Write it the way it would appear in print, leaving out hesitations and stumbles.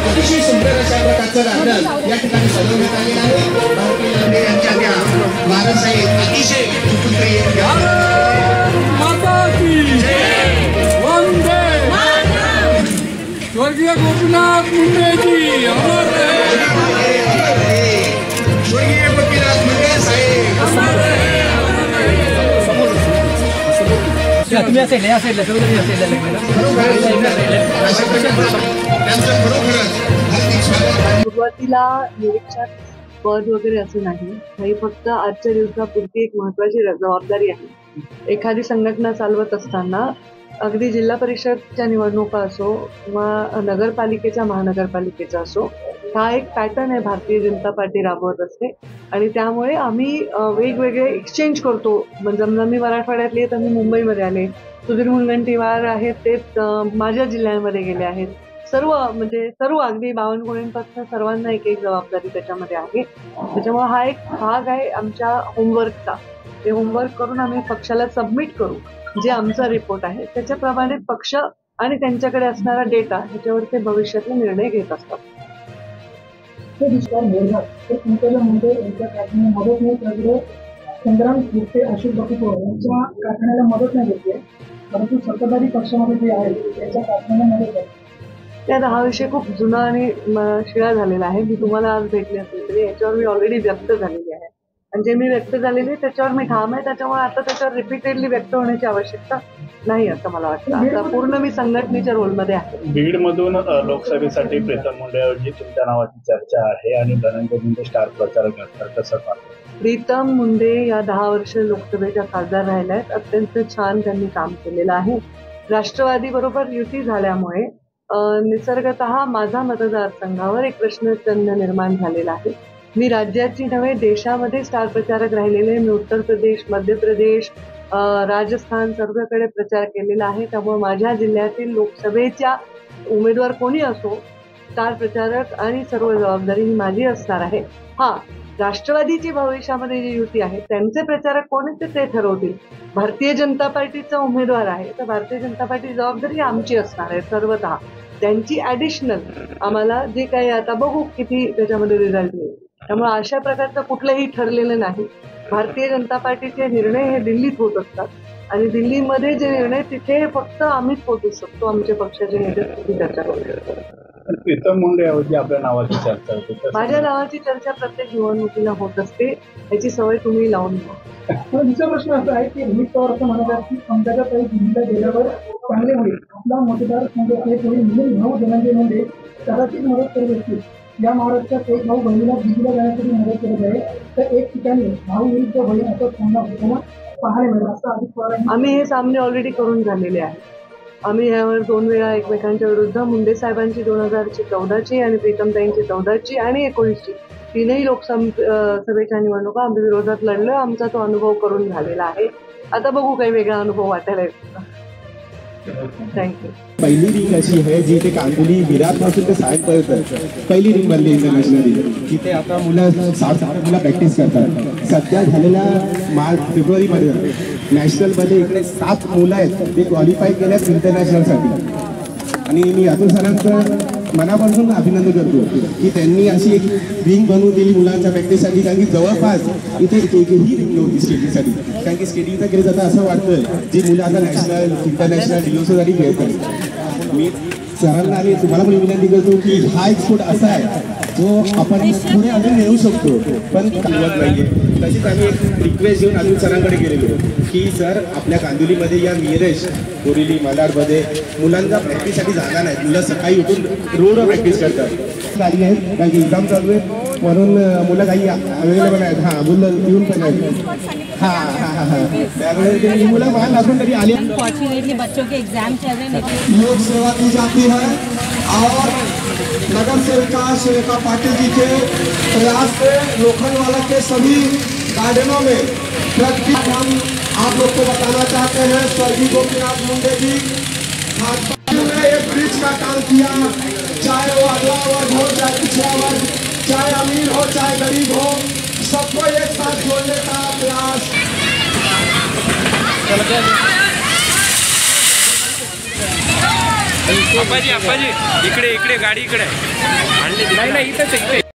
अतिशय सुंदर अशा प्रकारचं गार्डन या ठिकाणी सजवण्यात आलेलं आहे. भारतीय लांडे यांच्या त्या वारसाई अतिशय स्वर्गीय गोपीनाथ मुंडे जी अमर रहे. स्वर्गीय गोपीनाथ मुंडे साहेब अमर रहे. तुम्ही असेल या साईडला सगळं असेल सुरुवातीला निरीक्षक पद वगैरे असं नाही, ही फक्त आजच्या दिवसापुरती एक महत्वाची जबाबदारी आहे. एखादी संघटना चालवत असताना अगदी जिल्हा परिषदच्या निवडणुका असो किंवा नगरपालिकेच्या महानगरपालिकेचा असो, हा एक पॅटर्न आहे भारतीय जनता पार्टी राबवत असते. आणि त्यामुळे आम्ही वेगवेगळे एक्सचेंज करतो. म्हणजे मी मराठवाड्यातली आहे तर मी मुंबईमध्ये आले, सुधीर मुनगंटीवार आहेत ते माझ्या जिल्ह्यांमध्ये गेले आहेत. सर्व अगदी बावनकुळेंपासून सर्वांना एक एक जबाबदारी त्याच्यामध्ये आहे. त्याच्यामुळे हा एक भाग आहे आमच्या होमवर्कचा. ते होमवर्क करून आम्ही पक्षाला सबमिट करू. जे आमचा रिपोर्ट आहे त्याच्याप्रमाणे पक्ष आणि त्यांच्याकडे असणारा डेटा ह्याच्यावर ते भविष्यातले निर्णय घेत असतात. संग्राम गुप्ते अशोक बापू यांच्या कारखान्याला मदत नाही होते, परंतु सत्ताधारी पक्षामध्ये जे आहे त्यांच्या कारखान्याला मदत आहे. त्यात हा विषय खूप जुना आणि शिळा झालेला आहे. मी तुम्हाला आज भेटले असेल तरी याच्यावर मी ऑलरेडी व्यक्त झालेली आहे. आणि जे मी व्यक्त झालेली त्याच्यावर मी ठाम आहे. त्याच्यामुळे आता त्याच्यावर रिपीटेडली व्यक्त होण्याची आवश्यकता नाही असं मला वाटतं. आता पूर्ण मी संघटनेच्या रोलमध्ये आहे. बीडमधून लोकसभेसाठी प्रीतम मुंडे ऐवजी तुमच्या नावाची चर्चा आहे आणि धनंजय मुंडे स्टार प्रचारक असतात, कसं पाहतो? प्रीतम मुंडे या 10 वर्ष लोकसभेच्या खासदार राहिल्या आहेत. अत्यंत छान त्यांनी काम केलेलं आहे. राष्ट्रवादी बरोबर युती झाल्यामुळे निसर्गतः माझा मतदारसंघावर एक प्रश्नचिन्ह निर्माण झालेला आहे. मी राज्याची नव्हे देशामध्ये स्टार प्रचारक राहिलेले. मी उत्तर प्रदेश, मध्य प्रदेश, राजस्थान सर्वकडे प्रचार केलेला आहे. त्यामुळे माझ्या जिल्ह्यातील लोकसभेच्या उमेदवार कोणी असो, स्टार प्रचारक आणि सर्व जबाबदारी ही माझी असणार आहे. राष्ट्रवादीची भविष्यामध्ये जी युती आहे त्यांचे प्रचारक कोण आहेत ते ठरवतील. भारतीय जनता पार्टीचा उमेदवार आहे तर भारतीय जनता पार्टीची जबाबदारी आमची असणार आहे सर्वतः. त्यांची ॲडिशनल आम्हाला जे काही आता बघू किती त्याच्यामध्ये रिझल्ट येईल. त्यामुळे अशा प्रकारचं कुठलंही ठरलेलं नाही. भारतीय जनता पार्टीचे निर्णय हे दिल्लीत होत असतात आणि दिल्लीमध्ये जे निर्णय तिथे फक्त आम्हीच पोहोचू शकतो. आमच्या पक्षाचे नेते तिथे चर्चा करू शकतो. प्रीतम मुंडे ऐवजी आपल्या नावाची चर्चा होते. माझ्या नावाची चर्चा प्रत्येक निवडणुकीला होत असते. याची सवय तुम्ही लावून घ्या. दुसरा प्रश्न असा आहे की रोहित पवार असं म्हणतात की पंकजा ताई दिल्लीला गेल्यावर चांगले होईल. आपला मतदारसंघ आहे कोणी मिळून भाऊ धनंजय मुंडे कदाचित मदत करत असतील. या महाराष्ट्रात एक भाऊ बहिणीला दिल्लीला जाण्यासाठी मदत करत आहे, तर एक ठिकाणी भाऊ विरुद्ध बहीण असं सामना होताना पाहायला मिळेल असं अजित पवार. आम्ही हे सामने ऑलरेडी करून झालेले आहे. आम्ही यावर 2 वेळा एकमेकांच्या विरुद्ध मुंडे साहेबांची 2014ची आणि प्रीतमताईंची 14ची आणि 19ची 3ही लोकसभेच्या निवडणुका आम्ही विरोधात लढलो. आमचा तो अनुभव करून झालेला आहे. आता बघू काही वेगळा अनुभव वाटायला येतो. थँक्यू. पहिली रिंग अशी आहे जी ते कांदिवली विराट पासून ते सायंपर्यंत पहिली रिंग बनली इंटरनॅशनल रिंग. तिथे आता मुलं 60 मुलं प्रॅक्टिस करतात. सध्या झालेल्या फेब्रुवारीमध्ये नॅशनलमध्ये इकडे 7 मुलं आहेत ते क्वालिफाय केल्यात इंटरनॅशनलसाठी. आणि मी अतुल सरांचं मनापासून अभिनंदन करतो की त्यांनी अशी एक रिंग बनवून दिली मुलांच्या प्रॅक्टिससाठी. कारण की जवळपास इथे एकही रिंग नव्हती स्केटिंगसाठी. कारण की स्केटिंगचा क्रेज आता असं वाटतं जी मुलं आता नॅशनल इंटरनॅशनल डिओसाठी खेळतात. मी सरांना आणि तुम्हाला पण विनंती करतो की हा एक स्पोर्ट असा आहे जो आपण पुढे अजून नेऊ शकतो पण किंमत नाही. तशीच आम्ही एक रिक्वेस्ट घेऊन अजून सरांकडे गेलेलो की सर आपल्या कांदिवलीमध्ये या मिरज, बोरिवली, मालाडमध्ये मुलांना प्रॅक्टिससाठी जागा नाही. मुलं सकाळी उठून रोडवर प्रॅक्टिस करतात. आली आहेत कारण की एक्झाम चालू आहे म्हणून मुलं काही अवेलेबल आहेत. मुलं येऊन पण आहेत. त्यामुळे मुलं बाहेर असून तरी आली. अनफॉर्चुनेटली बच्चों के एग्जाम चल रहे हैं. लोक सेवा की जाती है और नगर सेविका पाटिल जी के प्रयास से लोखंडवाला के सभी गार्डनों में हम आप लोग को बताना चाहते हैं स्वर्गीय गोपीनाथ मुंडे जी ने एक ब्रिज का काम किया. चाहे वो अगला वर्ग हो, चाहे पिछड़ा वर्ग, चाहे अमीर हो चाहे गरीब हो, सबको एक साथ जोड़ने का प्रयास अप्पाजी इकडे गाडी इकडे आणली नाही इथेच